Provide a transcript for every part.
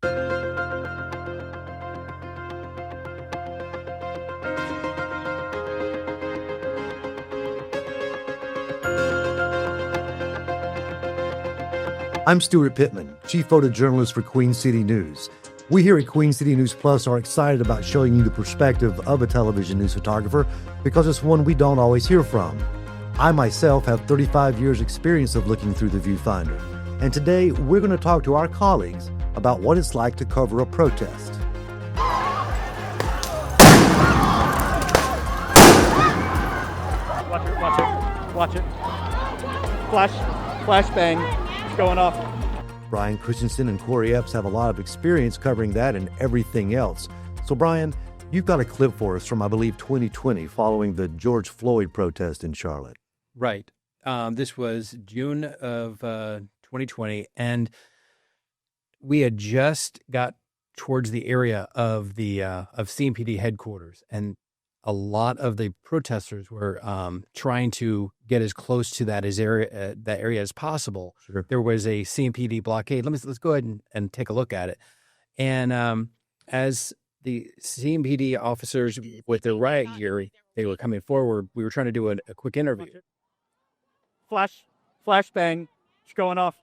I'm Stuart Pittman, Chief Photojournalist for Queen City News. We here at Queen City News Plus are excited about showing you the perspective of a television news photographer because it's one we don't always hear from. I myself have 35 years experience of looking through the viewfinder, and today we're going to talk to our colleagues about what it's like to cover a protest. Watch it. Flash bang. It's going off. Brian Christensen and Corey Epps have a lot of experience covering that and everything else. So Brian, you've got a clip for us from, I believe, 2020 following the George Floyd protest in Charlotte. Right. This was June of 2020, and we had just got towards the area of the of CMPD headquarters, and a lot of the protesters were trying to get as close to that area as possible. Sure. There was a CMPD blockade. Let's go ahead and take a look at it. And as the CMPD officers with their riot gear, they were coming forward, we were trying to do a quick interview. Flash bang. It's going off.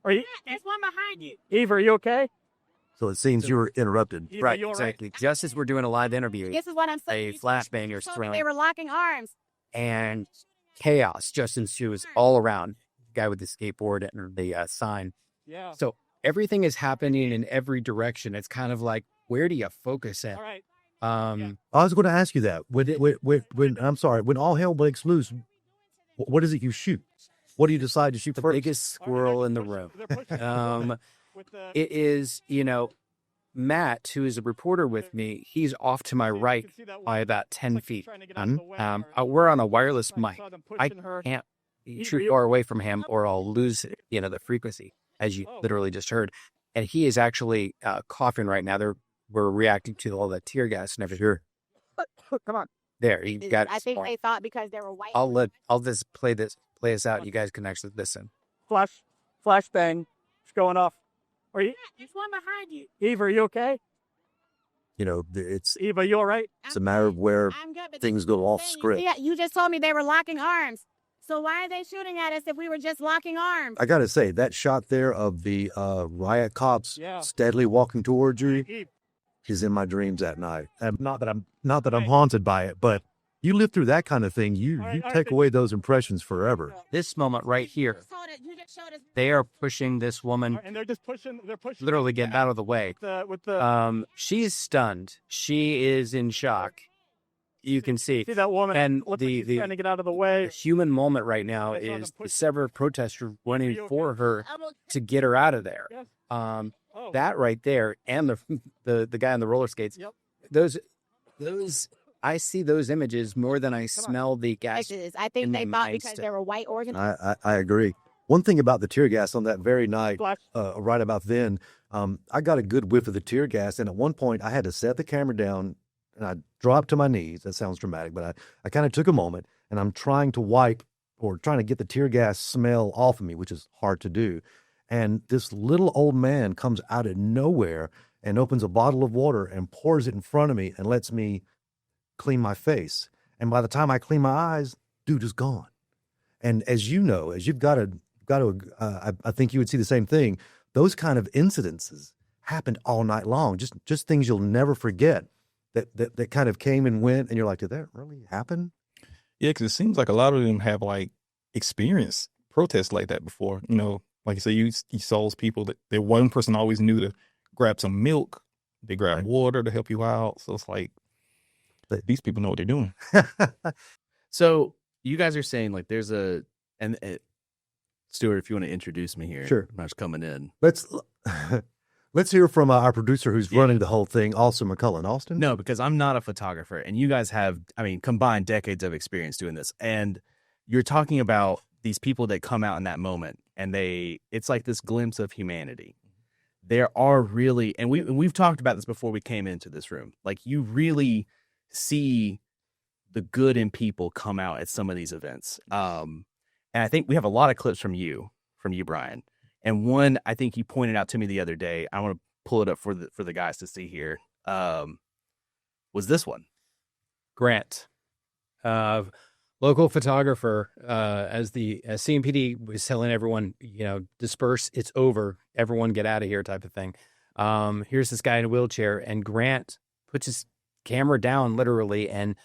Are you? There's one behind you. Eve, are you okay? So it seems you were interrupted. Eve, Right, you all exactly. Just as we're doing a live interview, This is what I'm saying. a flashbang is Told me thrown, they were locking arms. and chaos just ensues all around. The guy with the skateboard and the sign. Yeah. So everything is happening in every direction. It's kind of like, where do you focus at? All right. I was going to ask you that. When all hell breaks loose, what is it you shoot? What do you decide to shoot The first? biggest squirrel in the room. It is, Matt, who is a reporter with me, he's off to my right by about 10 feet. We're on a wireless mic. I can't shoot far away from him or I'll lose, the frequency, as you literally just heard. And he is actually coughing right now. We're reacting to all the tear gas and everything. Come on. There, he got it. I think they thought because they were white. I'll just play this out. You guys can actually listen. Flash bang. It's going off. Are you? There's one behind you. Eve, are you okay? It's Eve, are you all right? a matter of where I'm good, but things go off script. Yeah, you just told me they were locking arms. So why are they shooting at us if we were just locking arms? I got to say, that shot there of the Riot Cops steadily walking towards you Eve. is in my dreams at night. And not that I'm haunted by it, but you live through that kind of thing, you take away those impressions forever. This moment right here, You just showed us. they are pushing this woman, And they're just pushing. They're pushing. literally getting out of the way. With the. She's stunned. She is in shock. You can see. See that woman? And looks like she's trying to get out of the the way. human moment right now is the several protesters running for her to get her out of there. Yes. Oh. That right there, and the guy on the roller skates. Yep. Those I see those images more than I smell the gas. I think in they my thought mind because still. they were white organs. I agree. One thing about the tear gas on that very night, Flash. right about then, I got a good whiff of the tear gas, and at one point I had to set the camera down and I dropped to my knees. That sounds dramatic, but I kind of took a moment, and I'm trying to wipe or trying to get the tear gas smell off of me, which is hard to do. And this little old man comes out of nowhere and opens a bottle of water and pours it in front of me and lets me clean my face. And by the time I clean my eyes, dude is gone. And as you know, as you've got to, I think you would see the same thing. Those kind of incidences happened all night long. Just things you'll never forget that kind of came and went. And you're like, did that really happen? Yeah, because it seems like a lot of them have experienced protests like that before. Like you say, you saw those people that one person always knew to grab some milk. They grab water to help you out. So it's like, these people know what they're doing. So you guys are saying there's and Stuart, if you want to introduce me here, Sure. I'm just coming in. Let's hear from our producer who's running the whole thing, Austin McCullen. Austin? No, because I'm not a photographer, and you guys have, combined decades of experience doing this. And you're talking about these people that come out in that moment, and it's like this glimpse of humanity. There are really, and we've talked about this before we came into this room. You really see the good in people come out at some of these events. And I think we have a lot of clips from you, Brian. And one, I think you pointed out to me the other day. I want to pull it up for the guys to see here. Was this one? Grant, local photographer, as CMPD was telling everyone, disperse, it's over, everyone get out of here type of thing. Here's this guy in a wheelchair, and Grant puts his camera down literally and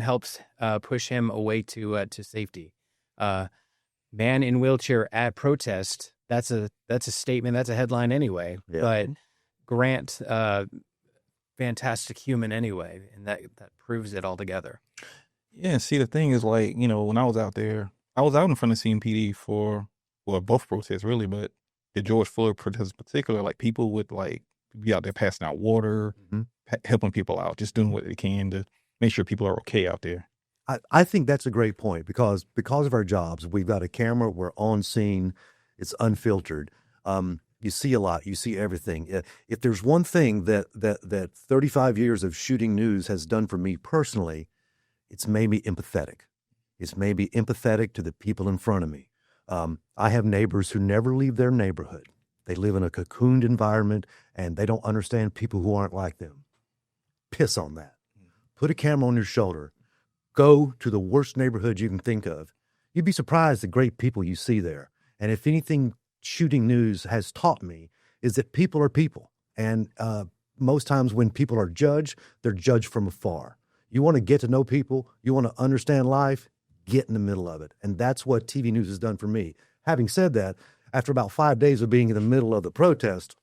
helps push him away to safety. Man in wheelchair at protest. That's a statement. That's a headline anyway. Yeah. But Grant, fantastic human anyway, and that proves it altogether. Yeah, see, the thing is, like, when I was out there, I was out in front of CMPD for, well, both protests really, but the George Floyd protest in particular, like, people would, like, be out there passing out water, helping people out, just doing what they can to make sure people are okay out there. I think that's a great point because of our jobs, we've got a camera, we're on scene, it's unfiltered. You see a lot, you see everything. If there's one thing that 35 years of shooting news has done for me personally, it's made me empathetic. It's made me empathetic to the people in front of me. I have neighbors who never leave their neighborhood. They live in a cocooned environment and they don't understand people who aren't like them. Piss on that. Put a camera on your shoulder. Go to the worst neighborhood you can think of. You'd be surprised the great people you see there. And if anything shooting news has taught me is that people are people. And most times when people are judged, they're judged from afar. You want to get to know people, you want to understand life, get in the middle of it. And that's what TV news has done for me. Having said that, after about 5 days of being in the middle of the protest,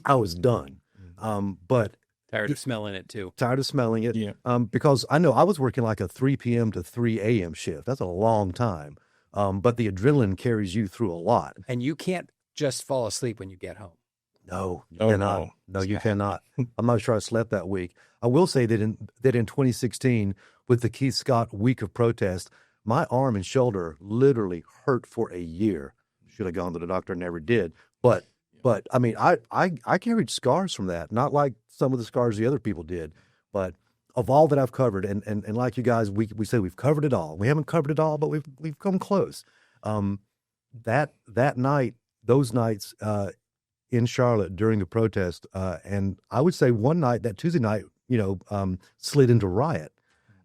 I was done. But Tired of smelling it too. Tired of smelling it. Yeah. Because I know I was working like a 3 p.m. to 3 a.m. shift. That's a long time. But the adrenaline carries you through a lot. And you can't just fall asleep when you get home. No, you Oh, cannot. no. No, you cannot. I'm not sure I slept that week. I will say that in 2016, with the Keith Scott week of protest, my arm and shoulder literally hurt for a year. Should have gone to the doctor, never did. But I mean, I carried scars from that, not like some of the scars the other people did, but of all that I've covered, and like you guys, we say we've covered it all. We haven't covered it all, but we've come close. That night, those nights in Charlotte during the protest, and I would say one night, that Tuesday night, slid into Riot.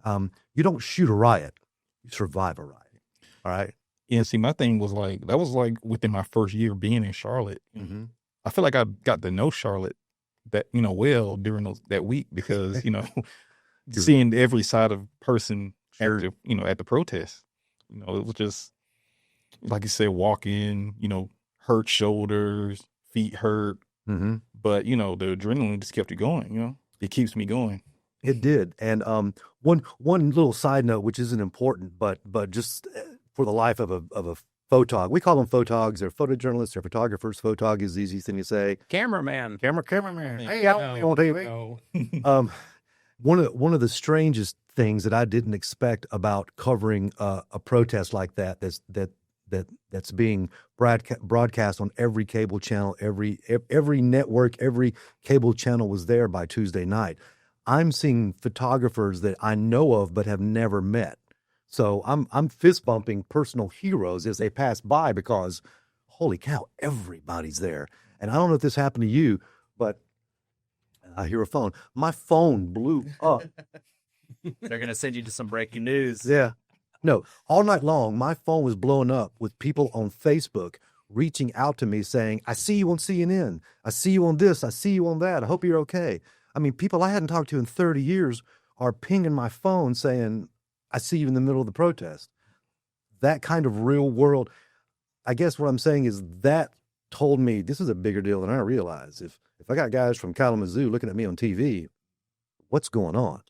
You don't shoot a riot, you survive a riot. All right. Yeah, see, my thing was like, that was like within my first year being in Charlotte. Mm-hmm. I feel like I got to know Charlotte that, well during that week because, seeing every side of person Sure. at the, at the protest, it was just, like you said, walk in, hurt shoulders, feet hurt. Mm-hmm. But, the adrenaline just kept it going, it keeps me going. It did. And one little side note, which isn't important, but just for the life of a photog. We call them photogs. They're photojournalists. They're photographers. Photog is the easiest thing to say. Cameraman. Cameraman. Hey, I on TV. One of the strangest things that I didn't expect about covering a protest like that's being broadcast on every cable channel, every network, every cable channel was there by Tuesday night. I'm seeing photographers that I know of but have never met. So I'm fist bumping personal heroes as they pass by because, holy cow, everybody's there. And I don't know if this happened to you, but I hear a phone. My phone blew up. They're going to send you to some breaking news. Yeah. No, all night long, my phone was blowing up with people on Facebook reaching out to me saying, I see you on CNN. I see you on this. I see you on that. I hope you're okay. I mean, people I hadn't talked to in 30 years are pinging my phone saying, I see you in the middle of the protest. That kind of real world, I guess what I'm saying is that told me this is a bigger deal than I realized. If I got guys from Kalamazoo looking at me on TV, what's going on?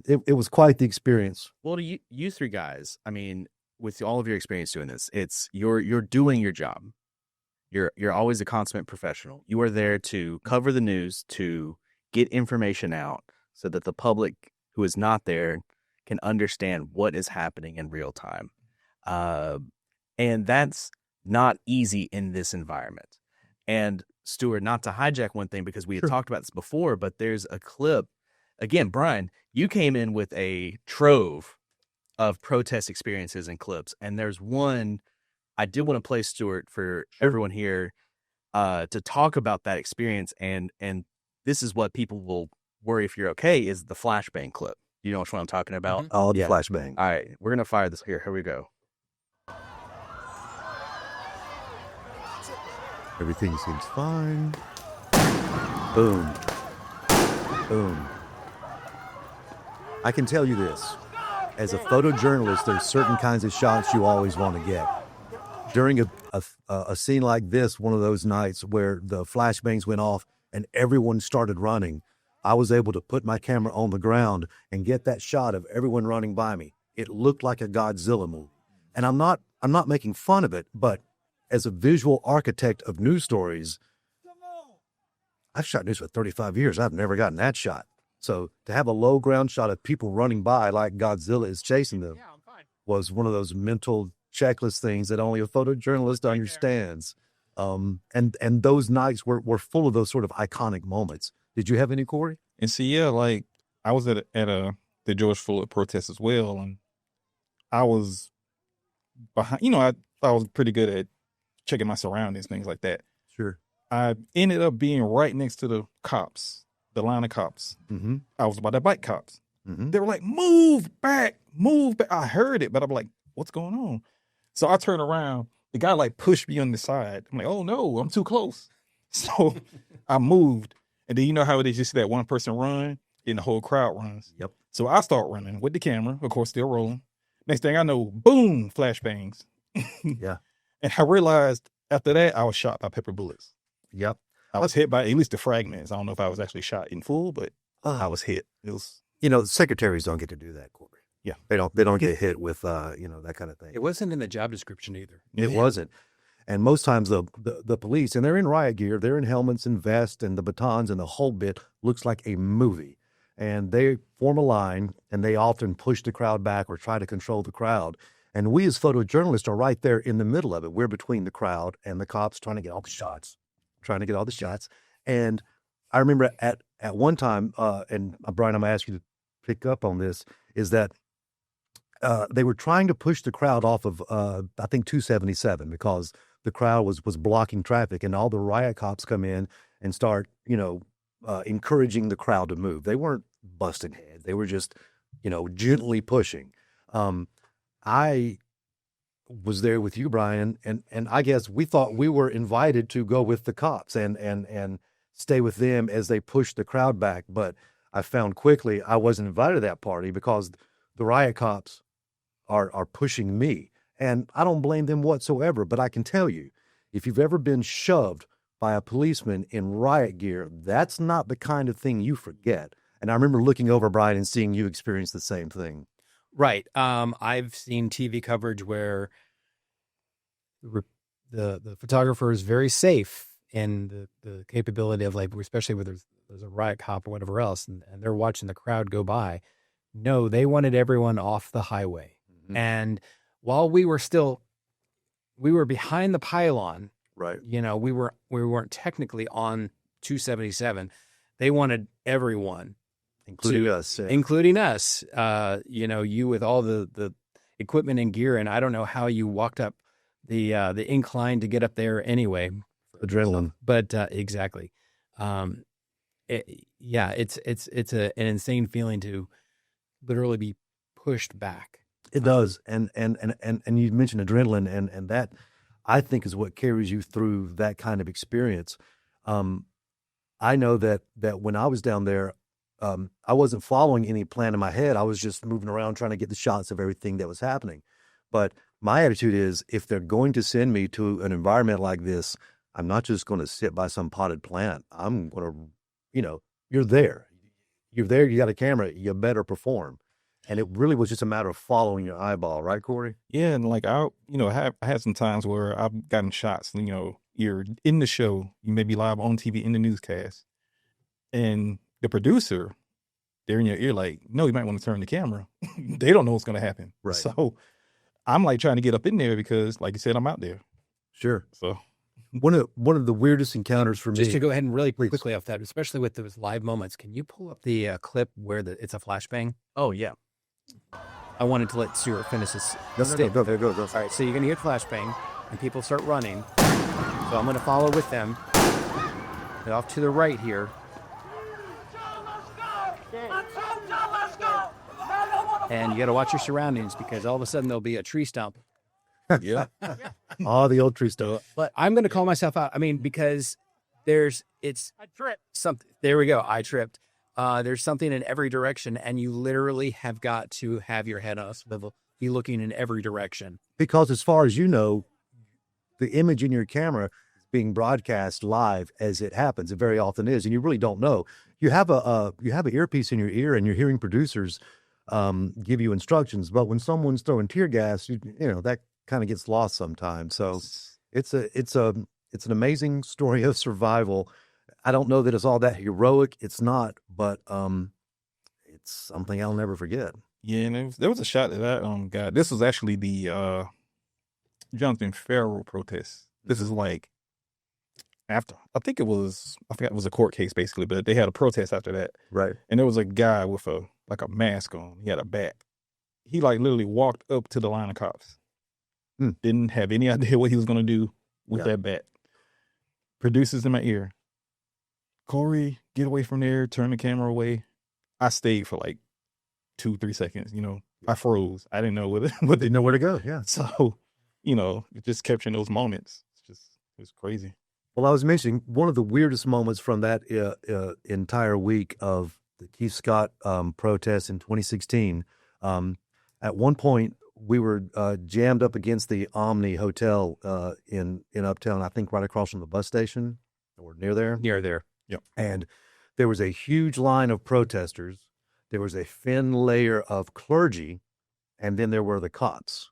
It was quite the experience. Well, to you three guys, I mean, with all of your experience doing this, it's you're doing your job. You're always a consummate professional. You are there to cover the news, to get information out so that the public who is not there can understand what is happening in real time. And that's not easy in this environment. And Stuart, not to hijack one thing because we had talked about this before, but there's a clip. Again, Brian, you came in with a trove of protest experiences and clips. And there's one I did want to play, Stuart, for everyone here. to talk about that experience. And this is what people will worry if you're okay, is the flashbang clip. You know which one I'm talking about? Mhm. Oh, the Yeah. flashbang. All right, we're going to fire this here. Here we go. Everything seems fine. Boom. Boom. I can tell you this. As a photojournalist, there's certain kinds of shots you always want to get. During a scene like this, one of those nights where the flashbangs went off and everyone started running, I was able to put my camera on the ground and get that shot of everyone running by me. It looked like a Godzilla movie. And I'm not making fun of it, but as a visual architect of news stories, I've shot news for 35 years. I've never gotten that shot. So to have a low ground shot of people running by like Godzilla is chasing them was one of those mental checklist things that only a photojournalist understands. And those nights were full of those sort of iconic moments. Did you have any, Corey? And see, yeah, like I was at the George Floyd protest as well, and I was behind. You know, I thought I was pretty good at checking my surroundings, things like that. Sure. I ended up being right next to the cops, the line of cops. Mm-hmm. I was by the bike cops. Mm-hmm. They were like, move back, move back. I heard it, but I'm like, what's going on? So I turned around. The guy like pushed me on the side. I'm like, oh no, I'm too close. So I moved. And then you know how it is, you see that one person run and the whole crowd runs. Yep. So I start running with the camera, of course, still rolling. Next thing I know, boom, flashbangs. Yeah. And I realized after that, I was shot by pepper bullets. Yep. I was hit by at least the fragments. I don't know if I was actually shot in full, but I was hit. It was, secretaries don't get to do that, Corey. Yeah. They don't get hit with, that kind of thing. It wasn't in the job description either. It wasn't. And most times the police, and they're in riot gear, they're in helmets and vests and the batons and the whole bit, looks like a movie. And they form a line and they often push the crowd back or try to control the crowd. And we as photojournalists are right there in the middle of it. We're between the crowd and the cops trying to get all the shots. And I remember at one time, and Brian, I'm going to ask you to pick up on this, is that they were trying to push the crowd off of, I think, 277 because the crowd was blocking traffic, and all the riot cops come in and start, encouraging the crowd to move. They weren't busting heads. They were just, gently pushing. I was there with you, Brian, and I guess we thought we were invited to go with the cops and stay with them as they pushed the crowd back. But I found quickly I wasn't invited to that party because the riot cops are pushing me. And I don't blame them whatsoever, but I can tell you, if you've ever been shoved by a policeman in riot gear, that's not the kind of thing you forget. And I remember looking over, Brian, and seeing you experience the same thing. Right. I've seen TV coverage where the photographer is very safe in the capability of, like, especially where there's a riot cop or whatever else, and they're watching the crowd go by. No, they wanted everyone off the highway. Mm-hmm. And while we were behind the pylon, right? We weren't technically on 277. They wanted everyone, including us. Yeah. Including us. You with all the equipment and gear, and I don't know how you walked up the incline to get up there anyway. Adrenaline, but exactly. It's an insane feeling to literally be pushed back. It does, and you mentioned adrenaline, and that I think is what carries you through that kind of experience. I know that when I was down there, I wasn't following any plan in my head. I was just moving around trying to get the shots of everything that was happening. But my attitude is, if they're going to send me to an environment like this, I'm not just going to sit by some potted plant. I'm going to, you're there. You got a camera, you better perform. And it really was just a matter of following your eyeball, right, Corey? Yeah, and like I had some times where I've gotten shots. You're in the show, you may be live on TV in the newscast, and the producer, they're in your ear like, no, you might want to turn the camera. They don't know what's going to happen. Right. So I'm like trying to get up in there because, like you said, I'm out there. Sure. So one of the weirdest encounters for me. Just to go ahead and really quickly off that, especially with those live moments, can you pull up the clip where it's a flashbang? Oh, yeah. I wanted to let Stuart finish this. No, go. All right, so you're going to hear flashbang, and people start running. So I'm going to follow with them. Get off to the right here. And you got to watch your surroundings because all of a sudden there'll be a tree stump. Yeah. Oh, the old tree stump. But I'm going to call myself out. I mean, because I tripped. Something. There we go. I tripped. There's something in every direction, and you literally have got to have your head on a swivel, be looking in every direction. Because as far as you know, the image in your camera is being broadcast live as it happens. It very often is, and you really don't know. You have an earpiece in your ear, and you're hearing producers give you instructions. But when someone's throwing tear gas, you know that kind of gets lost sometimes. So it's an amazing story of survival. I don't know that it's all that heroic. It's not, but it's something I'll never forget. Yeah, and there was a shot that I got. This was actually the Jonathan Ferrell protest. This is like after, I forgot it was a court case basically, but they had a protest after that. Right. And there was a guy with a mask on. He had a bat. He like literally walked up to the line of cops. Didn't have any idea what he was going to do with that bat. Producers in my ear. Corey, get away from there. Turn the camera away. I stayed for like 2-3 seconds. You know, I froze. I didn't know Didn't know where to go. Yeah. So, you know, just capturing those moments. It was crazy. Well, I was mentioning one of the weirdest moments from that entire week of the Keith Scott protest in 2016. At one point, we were jammed up against the Omni Hotel in Uptown, I think right across from the bus station or near there. Near there. Yep. And there was a huge line of protesters. There was a thin layer of clergy, and then there were the cops.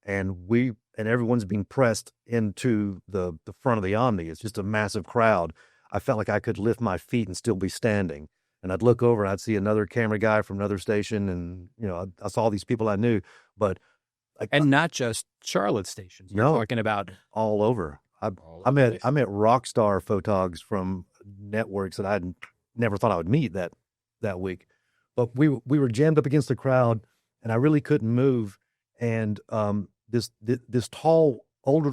And everyone's being pressed into the front of the Omni. It's just a massive crowd. I felt like I could lift my feet and still be standing. And I'd look over and I'd see another camera guy from another station. And, you know, I saw these people I knew, but. Not just Charlotte stations. You're talking about all over. I met rock star photogs from networks that I never thought I would meet that week. But we were jammed up against the crowd, and I really couldn't move. And this tall, older,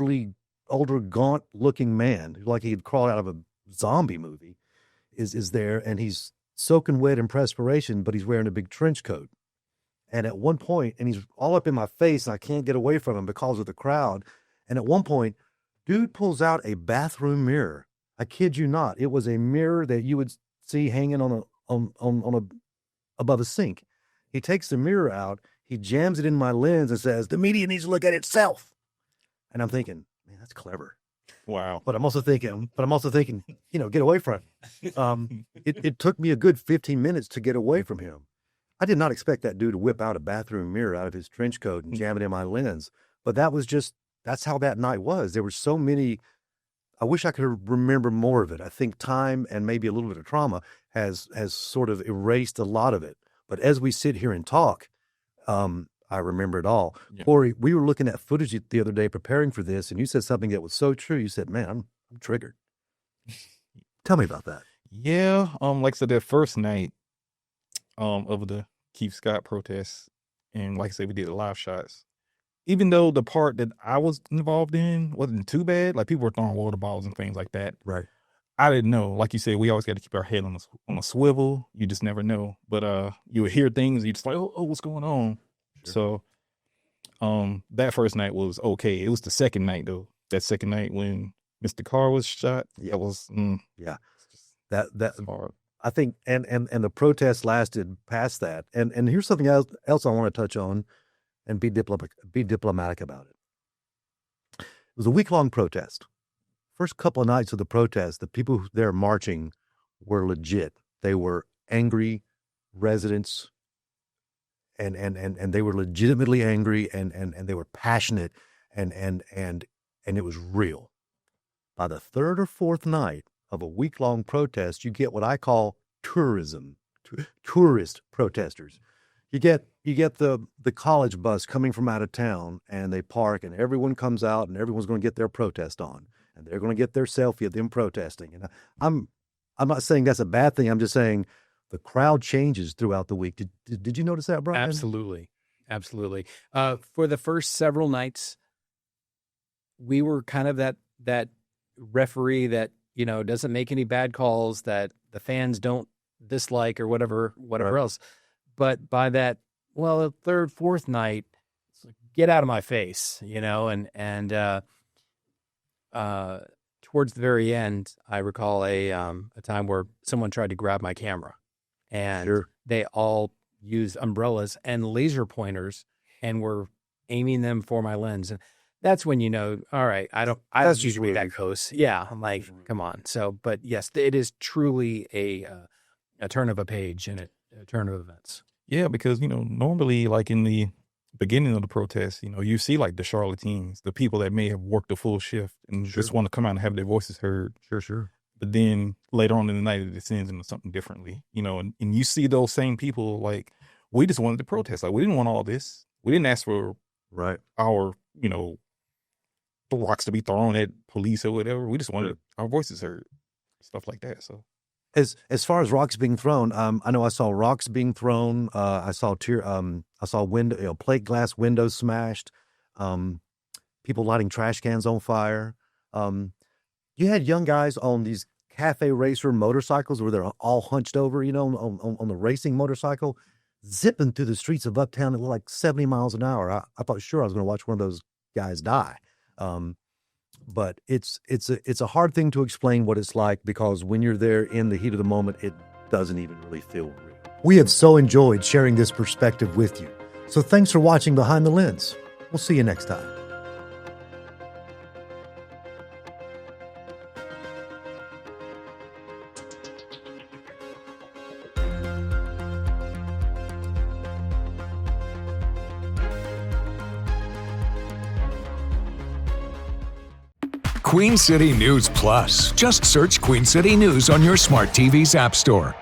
gaunt-looking man, like he had crawled out of a zombie movie, is there, and he's soaking wet in perspiration, but he's wearing a big trench coat. And at one point, and he's all up in my face, and I can't get away from him because of the crowd. And at one point, dude pulls out a bathroom mirror. I kid you not. It was a mirror that you would see hanging above a sink. He takes the mirror out, he jams it in my lens and says, "The media needs to look at itself." And I'm thinking, man, that's clever. Wow. But I'm also thinking, you know, get away from him. It took me a good 15 minutes to get away from him. I did not expect that dude to whip out a bathroom mirror out of his trench coat and jam it in my lens. But that's how that night was. There were so many. I wish I could remember more of it. I think time and maybe a little bit of trauma has sort of erased a lot of it. But as we sit here and talk, I remember it all. Yeah. Corey, we were looking at footage the other day preparing for this, and you said something that was so true. You said, man, I'm triggered. Tell me about that. Yeah. Like I said, that first night of the Keith Scott protests, and like I said, we did the live shots. Even though the part that I was involved in wasn't too bad, like people were throwing water bottles and things like that. Right. I didn't know. Like you said, we always got to keep our head on a swivel. You just never know. But you would hear things, and you just like, oh, what's going on? Sure. So that first night was okay. It was the second night though. That second night when Mr. Carr was shot, that was that hard. I think and the protest lasted past that. And here's something else I want to touch on and be diplomatic about it. It was a week-long protest. First couple of nights of the protest, the people there marching were legit. They were angry residents, and they were legitimately angry, and they were passionate, and it was real. By the third or fourth night of a week-long protest, you get what I call tourist protesters. You get the college bus coming from out of town, and they park, and everyone comes out, and everyone's going to get their protest on, and they're going to get their selfie of them protesting. And I'm not saying that's a bad thing. I'm just saying the crowd changes throughout the week. Did you notice that, Brian? Absolutely. For the first several nights, we were kind of that referee that, doesn't make any bad calls that the fans don't dislike or whatever Right. else. But by that, the third, fourth night, it's like, get out of my face, and towards the very end, I recall a time where someone tried to grab my camera, and Sure. they all used umbrellas and laser pointers and were aiming them for my lens. And that's when all right, I don't That's just usually that weird. close. Yeah, I'm like, come on. So, but yes, it is truly a turn of a page and a turn of events. Yeah, because normally, like in the beginning of the protest, you see like the charlatans, the people that may have worked a full shift and just want to come out and have their voices heard. Sure. But then later on in the night, it descends into something differently, and you see those same people like, we just wanted to protest. Like, we didn't want all this. We didn't ask for Right. our, rocks to be thrown at police or whatever. We just wanted our voices heard, stuff like that. So As far as rocks being thrown, I know I saw rocks being thrown. I saw window, plate glass windows smashed. People lighting trash cans on fire. You had young guys on these cafe racer motorcycles where they're all hunched over, on the racing motorcycle, zipping through the streets of Uptown at like 70 miles an hour. I thought sure I was going to watch one of those guys die. But it's a hard thing to explain what it's like, because when you're there in the heat of the moment, it doesn't even really feel real. We have so enjoyed sharing this perspective with you. So thanks for watching Behind the Lens. We'll see you next time. Queen City News Plus. Just search Queen City News on your smart TV's app store.